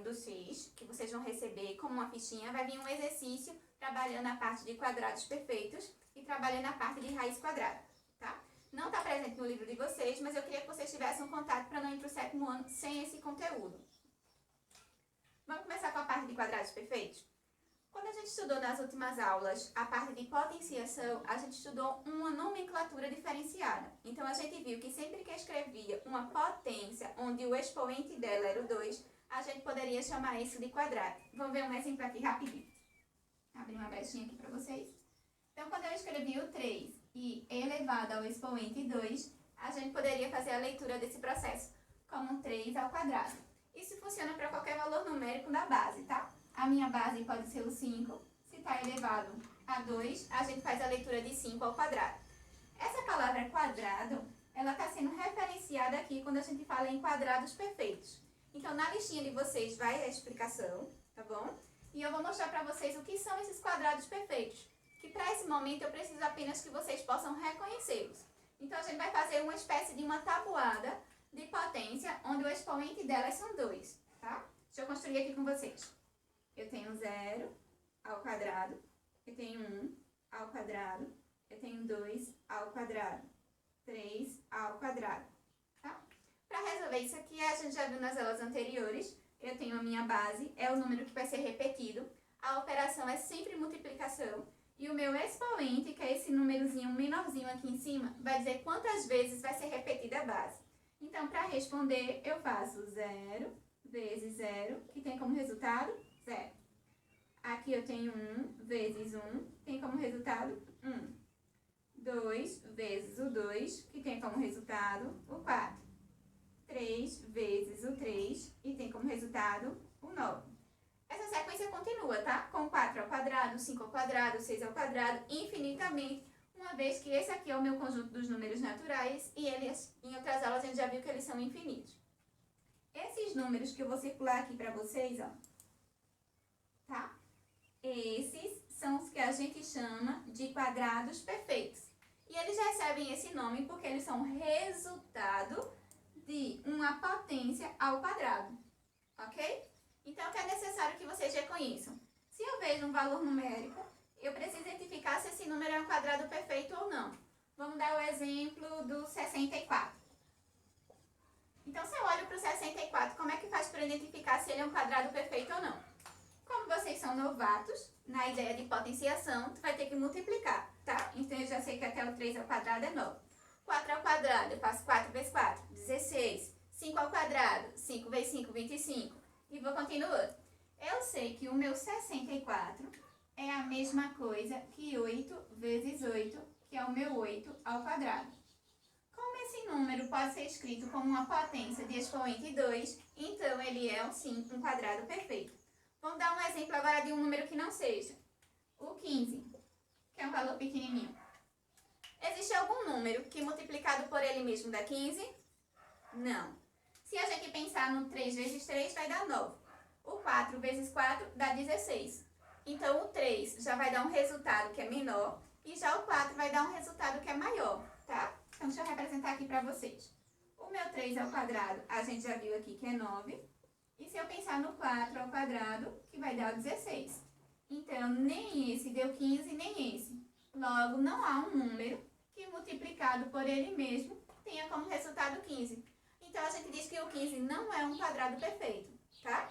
do SIS, que vocês vão receber como uma fichinha, vai vir um exercício trabalhando a parte de quadrados perfeitos e trabalhando a parte de raiz quadrada, tá? Não está presente no livro de vocês, mas eu queria que vocês tivessem um contato para não ir para o 7º ano sem esse conteúdo. Vamos começar com a parte de quadrados perfeitos? Quando a gente estudou nas últimas aulas a parte de potenciação, a gente estudou uma nomenclatura diferenciada. Então, a gente viu que sempre que escrevia uma potência onde o expoente dela era o 2, a gente poderia chamar isso de quadrado. Vamos ver um exemplo aqui rapidinho. Abrir uma brechinha aqui para vocês. Então, quando eu escrevi o 3 e elevado ao expoente 2, a gente poderia fazer a leitura desse processo como 3 ao quadrado. Isso funciona para qualquer valor numérico da base, tá? A minha base pode ser o 5. Se está elevado a 2, a gente faz a leitura de 5 ao quadrado. Essa palavra quadrado, ela está sendo referenciada aqui quando a gente fala em quadrados perfeitos. Então, na listinha de vocês vai a explicação, tá bom? E eu vou mostrar para vocês o que são esses quadrados perfeitos. Que para esse momento eu preciso apenas que vocês possam reconhecê-los. Então, a gente vai fazer uma espécie de uma tabuada de potência, onde o expoente delas são 2, tá? Deixa eu construir aqui com vocês. Eu tenho 0 ao quadrado, eu tenho 1 ao quadrado, eu tenho 2 ao quadrado, 3 ao quadrado, tá? Para resolver isso aqui, a gente já viu nas aulas anteriores, eu tenho a minha base, é o número que vai ser repetido, a operação é sempre multiplicação, e o meu expoente, que é esse númerozinho menorzinho aqui em cima, vai dizer quantas vezes vai ser repetida a base. Então, para responder, eu faço 0 vezes 0, que tem como resultado 0. Aqui eu tenho 1 vezes 1, tem como resultado 1. 2 vezes o 2, que tem como resultado o 4. 3 vezes o 3, e tem como resultado o 9. Essa sequência continua, tá? Com 4 ao quadrado, 5 ao quadrado, 6 ao quadrado, infinitamente, uma vez que esse aqui é o meu conjunto dos números naturais e eles, em outras aulas, a gente já viu que eles são infinitos. Esses números que eu vou circular aqui para vocês, ó, tá? Esses são os que a gente chama de quadrados perfeitos. E eles recebem esse nome porque eles são resultado de uma potência ao quadrado, ok? Então, o que é necessário que vocês reconheçam? Se eu vejo um valor numérico, eu preciso identificar se esse número é um quadrado perfeito ou não. Vamos dar o exemplo do 64. Então, se eu olho para o 64, como é que faz para identificar se ele é um quadrado perfeito ou não? Como vocês são novatos na ideia de potenciação, tu vai ter que multiplicar, tá? Então, eu já sei que até o 3 ao quadrado é 9. 4 ao quadrado, eu faço 4 vezes 4, 16. 5 ao quadrado, 5 vezes 5, 25. E vou continuando. Eu sei que o meu 64 é a mesma coisa que 8 vezes 8, que é o meu 8 ao quadrado. Como esse número pode ser escrito como uma potência de expoente 2, então ele é, sim, um quadrado perfeito. Vamos dar um exemplo agora de um número que não seja. O 15, que é um valor pequenininho. Existe algum número que multiplicado por ele mesmo dá 15? Não. Se a gente pensar no 3 vezes 3, vai dar 9. O 4 vezes 4 dá 16. Então, o 3 já vai dar um resultado que é menor e já o 4 vai dar um resultado que é maior, tá? Então, deixa eu representar aqui para vocês. O meu 3 ao quadrado, a gente já viu aqui que é 9. E se eu pensar no 4 ao quadrado, que vai dar o 16. Então, nem esse deu 15, nem esse. Logo, não há um número que multiplicado por ele mesmo tenha como resultado 15. Então, a gente diz que o 15 não é um quadrado perfeito, tá?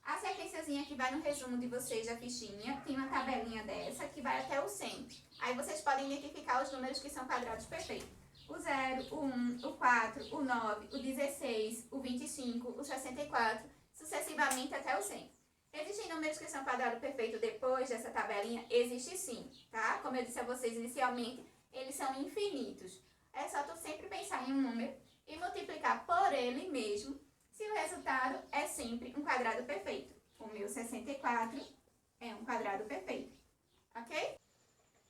A sequenciazinha que vai no resumo de vocês da fichinha, tem uma tabelinha dessa que vai até o 100. Aí vocês podem identificar os números que são quadrados perfeitos. O 0, o 1, o 4, o 9, o 16, o 25, o 64, sucessivamente até o 100. Existem números que são quadrado perfeito depois dessa tabelinha? Existe sim, tá? Como eu disse a vocês inicialmente, eles são infinitos. É só tu sempre pensar em um número e multiplicar por ele mesmo, se o resultado é sempre um quadrado perfeito. O meu 64 é um quadrado perfeito, ok?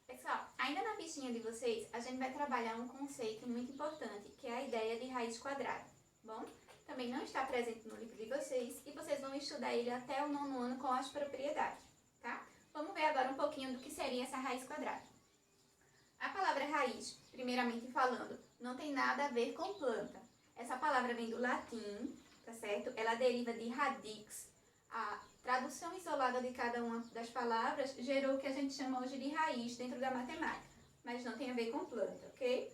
Pessoal, ainda na fichinha de vocês, a gente vai trabalhar um conceito muito importante, que é a ideia de raiz quadrada, bom? Também não está presente no livro de vocês e vocês vão estudar ele até o 9º ano com as propriedades, tá? Vamos ver agora um pouquinho do que seria essa raiz quadrada. A palavra raiz, primeiramente falando, não tem nada a ver com planta. Essa palavra vem do latim, tá certo? Ela deriva de radix, a tradução isolada de cada uma das palavras gerou o que a gente chama hoje de raiz dentro da matemática, mas não tem a ver com planta, ok?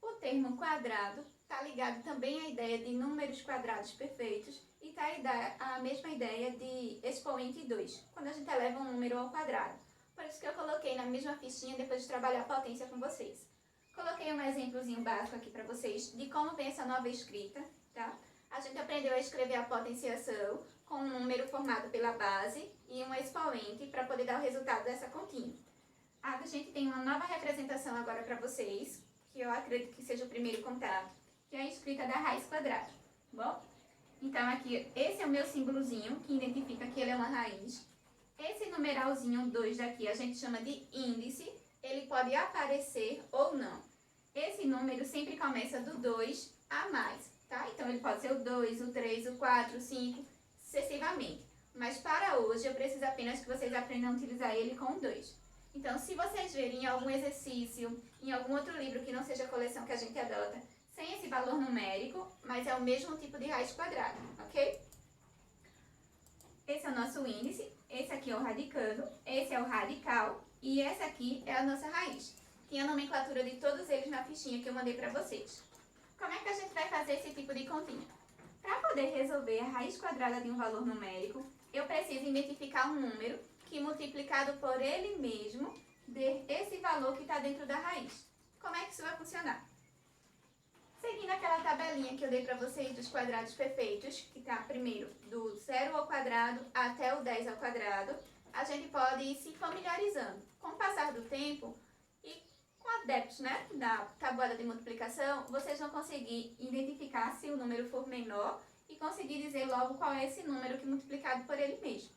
O termo quadrado está ligado também à ideia de números quadrados perfeitos e está a mesma ideia de expoente 2, quando a gente eleva um número ao quadrado. Por isso que eu coloquei na mesma fichinha depois de trabalhar a potência com vocês. Coloquei um exemplozinho básico aqui para vocês de como vem essa nova escrita, tá? A gente aprendeu a escrever a potenciação com um número formado pela base e um expoente para poder dar o resultado dessa continha. A gente tem uma nova representação agora para vocês, que eu acredito que seja o primeiro contato, que é a escrita da raiz quadrada, tá bom? Então aqui, esse é o meu símbolozinho, que identifica que ele é uma raiz. Esse numeralzinho 2 daqui a gente chama de índice, ele pode aparecer ou não. Esse número sempre começa do 2 a mais, tá? Então ele pode ser o 2, o 3, o 4, o 5, sucessivamente. Mas para hoje eu preciso apenas que vocês aprendam a utilizar ele com o 2. Então, se vocês verem em algum exercício, em algum outro livro que não seja a coleção que a gente adota, sem esse valor numérico, mas é o mesmo tipo de raiz quadrada, ok? Esse é o nosso índice, esse aqui é o radicando, esse é o radical e essa aqui é a nossa raiz. Tem a nomenclatura de todos eles na fichinha que eu mandei para vocês. Como é que a gente vai fazer esse tipo de continha? Para poder resolver a raiz quadrada de um valor numérico, eu preciso identificar um número que multiplicado por ele mesmo dê esse valor que está dentro da raiz. Como é que isso vai funcionar? Seguindo aquela tabelinha que eu dei para vocês dos quadrados perfeitos, que está primeiro do 0 ao quadrado até o 10 ao quadrado, a gente pode ir se familiarizando. Com o passar do tempo e com adeptos, né, da tabuada de multiplicação, vocês vão conseguir identificar se o número for menor e conseguir dizer logo qual é esse número que multiplicado por ele mesmo.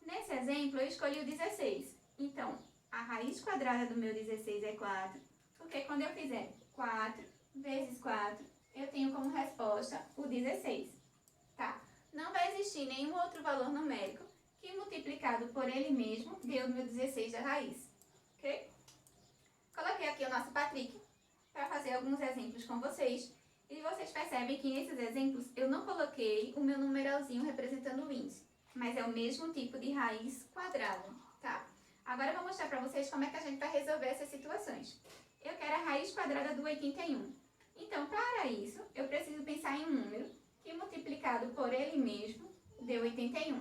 Nesse exemplo, eu escolhi o 16. Então, a raiz quadrada do meu 16 é 4, porque quando eu fizer 4 vezes 4, eu tenho como resposta o 16, tá? Não vai existir nenhum outro valor numérico que multiplicado por ele mesmo dê o meu 16 da raiz, ok? Coloquei aqui o nosso Patrick para fazer alguns exemplos com vocês. E vocês percebem que nesses exemplos eu não coloquei o meu numeralzinho representando o índice, mas é o mesmo tipo de raiz quadrada, tá? Agora eu vou mostrar para vocês como é que a gente vai resolver essas situações. Eu quero a raiz quadrada do 81. Então, para isso, eu preciso pensar em um número que multiplicado por ele mesmo dê 81.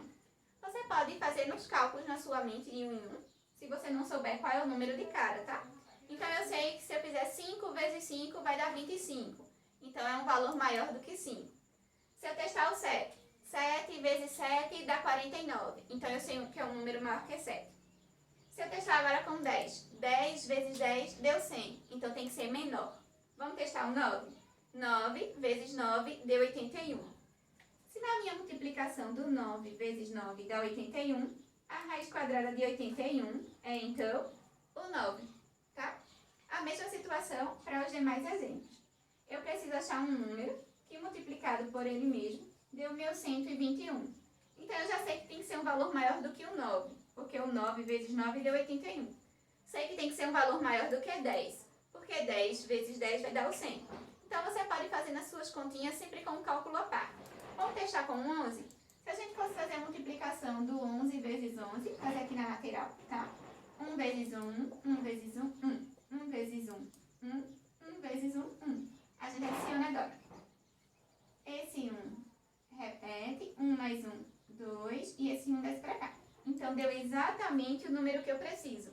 Você pode fazer nos cálculos na sua mente de 1 em 1, se você não souber qual é o número de cara, tá? Então, eu sei que se eu fizer 5 vezes 5 vai dar 25. Então, é um valor maior do que 5. Se eu testar o 7, 7 vezes 7 dá 49. Então, eu sei que é um número maior que 7. Se eu testar agora com 10, 10 vezes 10 deu 100. Então, tem que ser menor. Vamos testar o 9? 9 vezes 9 deu 81. Se na minha multiplicação do 9 vezes 9 dá 81, a raiz quadrada de 81 é, então, o 9, tá? A mesma situação para os demais exemplos. Eu preciso achar um número que, multiplicado por ele mesmo, deu o meu 121. Então, eu já sei que tem que ser um valor maior do que o 9, porque o 9 vezes 9 deu 81. Sei que tem que ser um valor maior do que 10, porque 10 vezes 10 vai dar o 100. Então, você pode fazer nas suas continhas sempre com um cálculo à parte. Vamos testar com 11? Se a gente fosse fazer a multiplicação do 11 vezes 11, fazer aqui na lateral, tá? 1 vezes 1, 1 vezes 1, 1. 1 vezes 1, 1. 1 vezes 1, 1. A gente adiciona agora. Esse 1 repete, 1 mais 1, 2, e esse 1 desce para cá. Então, deu exatamente o número que eu preciso.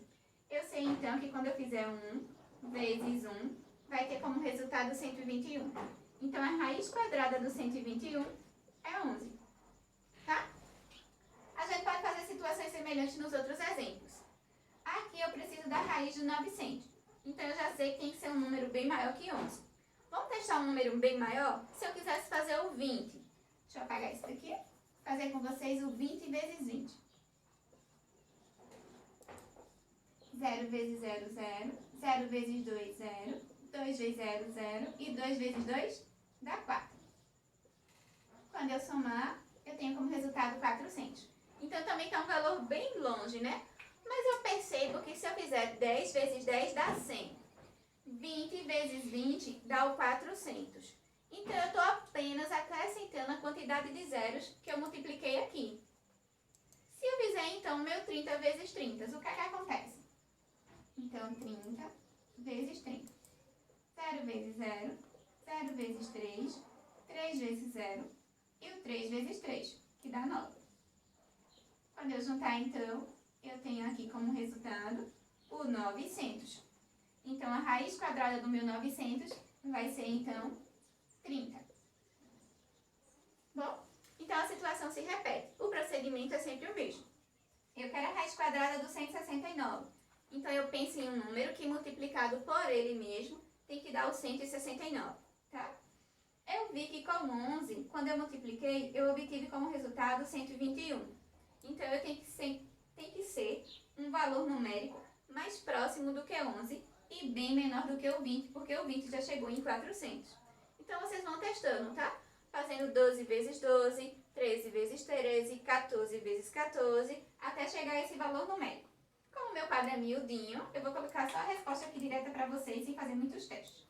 Eu sei, então, que quando eu fizer 1 vezes 1, vai ter como resultado 121. Então, a raiz quadrada do 121 é 11, tá? A gente pode fazer situações semelhantes nos outros exemplos. Aqui eu preciso da raiz de 900. Então, eu já sei que tem que ser um número bem maior que 11. Vamos testar um número bem maior? Se eu quisesse fazer o 20. Deixa eu apagar isso daqui. Fazer com vocês o 20 vezes 20. 0 vezes 0, 0. 0 vezes 2, 0. 2 vezes 0, 0. E 2 vezes 2 dá 4. Quando eu somar, eu tenho como resultado 400. Então, também está um valor bem longe, né? Mas eu percebo que se eu fizer 10 vezes 10 dá 100. 20 vezes 20 dá o 400. Então, eu estou apenas acrescentando a quantidade de zeros que eu multipliquei aqui. então, o meu 30 vezes 30, o que é que acontece? Então, 30 vezes 30. 0 vezes 0, 0 vezes 3, 3 vezes 0 e o 3 vezes 3, que dá 9. Quando eu juntar, então, eu tenho aqui como resultado o 900. Então, a raiz quadrada do meu 900 vai ser, então, 30. Bom, então a situação se repete. O procedimento é sempre o mesmo. Eu quero a raiz quadrada do 169. Então, eu penso em um número que multiplicado por ele mesmo tem que dar o 169, tá? Eu vi que com 11, quando eu multipliquei, eu obtive como resultado 121. Então, eu tenho que ser um valor numérico mais próximo do que 11 e bem menor do que o 20, porque o 20 já chegou em 400. Então, vocês vão testando, tá? Fazendo 12 vezes 12, 13 vezes 13, 14 vezes 14, até chegar a esse valor numérico. Como o meu quadro é miudinho, eu vou colocar só a resposta aqui direta para vocês, sem fazer muitos testes.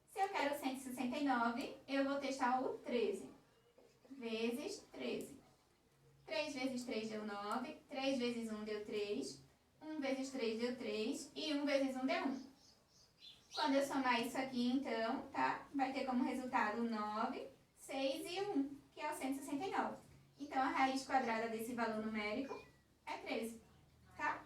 Se eu quero 169, eu vou testar o 13 vezes 13. 3 vezes 3 deu 9, 3 vezes 1 deu 3, 1 vezes 3 deu 3 e 1 vezes 1 deu 1. Quando eu somar isso aqui, então, tá? Vai ter como resultado 9, 6 e 1, que é o 169. Então, a raiz quadrada desse valor numérico é 13, tá?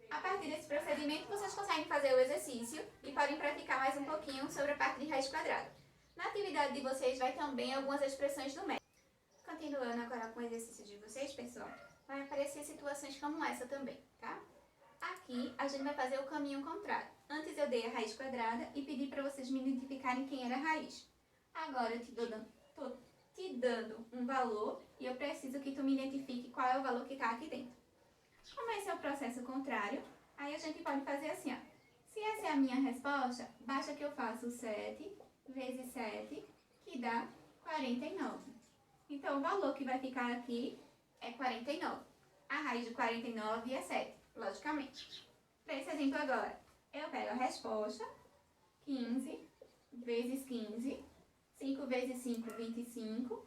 A partir desse procedimento, vocês conseguem fazer o exercício e podem praticar mais um pouquinho sobre a parte de raiz quadrada. Na atividade de vocês vai também algumas expressões numéricas. Continuando agora com o exercício de vocês, pessoal, vai aparecer situações como essa também, tá? Aqui, a gente vai fazer o caminho contrário. Antes eu dei a raiz quadrada e pedi para vocês me identificarem quem era a raiz. Agora eu tô te dando um valor e eu preciso que tu me identifique qual é o valor que está aqui dentro. Como esse é o processo contrário, aí a gente pode fazer assim, ó. Se essa é a minha resposta, basta que eu faça 7 vezes 7, que dá 49. Então, o valor que vai ficar aqui é 49. A raiz de 49 é 7, logicamente. Para esse exemplo agora, eu pego a resposta, 15 vezes 15, 5 vezes 5, 25,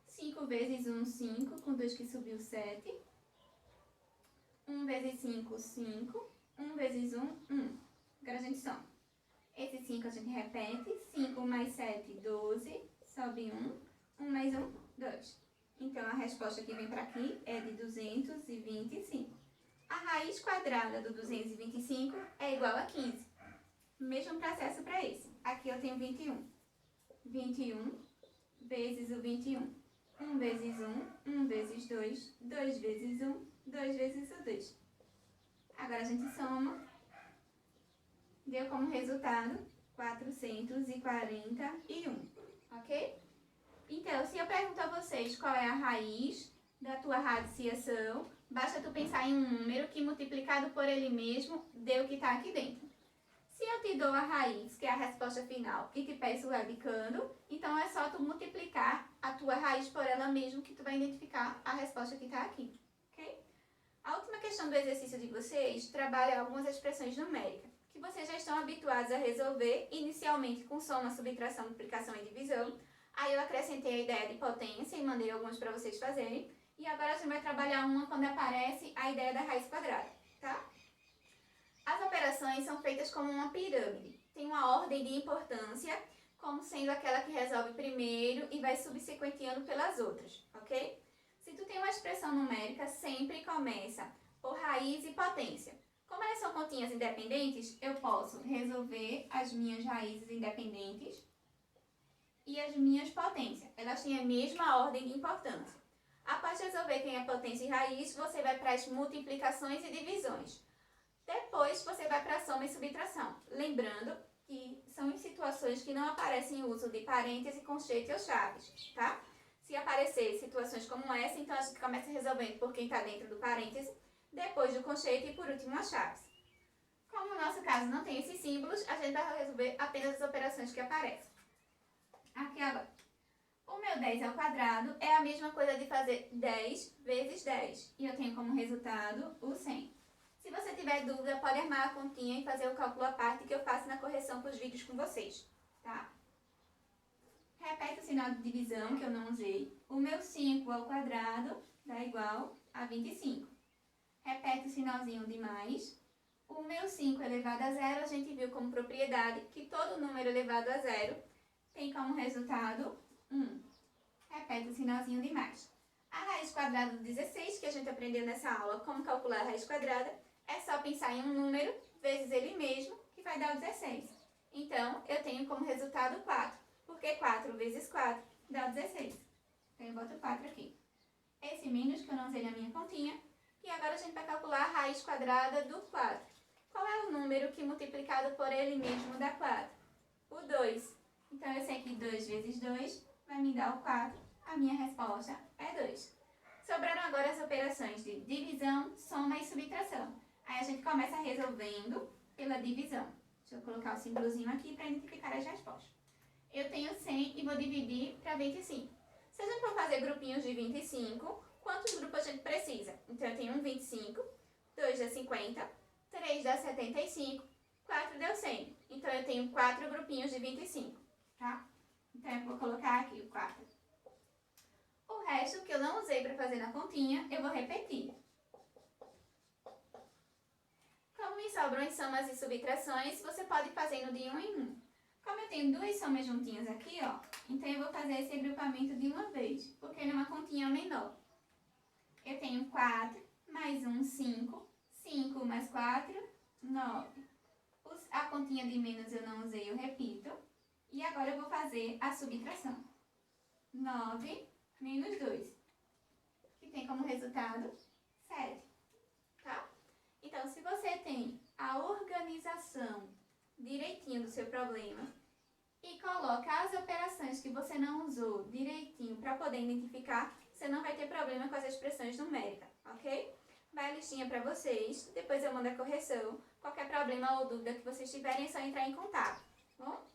5 vezes 1, 5, com 2 que subiu 7, 1 vezes 5, 5, 1 vezes 1, 1. Agora a gente soma. Esse 5 a gente repete, 5 mais 7, 12, sobe 1, 1 mais 1, 2. Então, a resposta que vem para aqui é de 225. A raiz quadrada do 225 é igual a 15. Mesmo processo para esse. Aqui eu tenho 21. 21 vezes o 21. 1 vezes 1, 1 vezes 2, 2 vezes 1, 2 vezes o 2. Agora a gente soma. Deu como resultado 441, ok? Então, se eu pergunto a vocês qual é a raiz da tua radiciação, basta tu pensar em um número que multiplicado por ele mesmo deu o que está aqui dentro. Se eu te dou a raiz, que é a resposta final, e te peço rabicando, então é só tu multiplicar a tua raiz por ela mesmo que tu vai identificar a resposta que está aqui, ok? A última questão do exercício de vocês trabalha algumas expressões numéricas, que vocês já estão habituados a resolver, inicialmente com soma, subtração, multiplicação e divisão. Aí eu acrescentei a ideia de potência e mandei algumas para vocês fazerem. E agora a gente vai trabalhar uma quando aparece a ideia da raiz quadrada, tá? As operações são feitas como uma pirâmide. Tem uma ordem de importância, como sendo aquela que resolve primeiro e vai subsequenteando pelas outras, ok? Se tu tem uma expressão numérica, sempre começa por raiz e potência. Como elas são continhas independentes, eu posso resolver as minhas raízes independentes e as minhas potências. Elas têm a mesma ordem de importância. Após resolver quem é potência e raiz, você vai para as multiplicações e divisões. Depois, você vai para a soma e subtração. Lembrando que são em situações que não aparecem o uso de parêntese, conchete ou chaves, tá? Se aparecer situações como essa, então a gente começa resolvendo por quem está dentro do parêntese, depois do conchete e por último as chaves. Como no nosso caso não tem esses símbolos, a gente vai resolver apenas as operações que aparecem. Aqui agora. O meu 10 ao quadrado é a mesma coisa de fazer 10 vezes 10. E eu tenho como resultado o 100. Se você tiver dúvida, pode armar a continha e fazer o cálculo à parte que eu faço na correção para os vídeos com vocês, tá? Repete o sinal de divisão que eu não usei. O meu 5 ao quadrado dá é igual a 25. Repete o sinalzinho de mais. O meu 5 elevado a zero, a gente viu como propriedade que todo número elevado a zero tem como resultado 1. Repete o sinalzinho de mais. A raiz quadrada do 16, que a gente aprendeu nessa aula, como calcular a raiz quadrada, é só pensar em um número vezes ele mesmo, que vai dar o 16. Então, eu tenho como resultado 4, porque 4 vezes 4 dá 16. Então, eu boto 4 aqui. Esse menos que eu não usei na minha continha. E agora a gente vai calcular a raiz quadrada do 4. Qual é o número que multiplicado por ele mesmo dá 4? O 2. Então, eu sei que 2 vezes 2 vai me dar o 4. A minha resposta é 2. Sobraram agora as operações de divisão, soma e subtração. Aí a gente começa resolvendo pela divisão. Deixa eu colocar o símbolozinho aqui para identificar as respostas. Eu tenho 100 e vou dividir para 25. Se a gente for fazer grupinhos de 25, quantos grupos a gente precisa? Então, eu tenho 25, 2 dá 50, 3 dá 75, 4 deu 100. Então, eu tenho 4 grupinhos de 25, tá? Então, eu vou colocar aqui o 4. O resto que eu não usei para fazer na continha, eu vou repetir. Como me sobram as somas e subtrações, você pode ir fazendo de um em um. Como eu tenho duas somas juntinhas aqui, ó, então eu vou fazer esse agrupamento de uma vez, porque ele é uma continha menor. Eu tenho 4, mais 1, 5, 5 mais 4, 9. A continha de menos eu não usei, eu repito. E agora eu vou fazer a subtração. 9 menos 2, que tem como resultado 7, tá? Então, se você tem a organização direitinho do seu problema e coloca as operações que você não usou direitinho para poder identificar, você não vai ter problema com as expressões numéricas, ok? Vai a listinha para vocês, depois eu mando a correção. Qualquer problema ou dúvida que vocês tiverem é só entrar em contato, tá bom?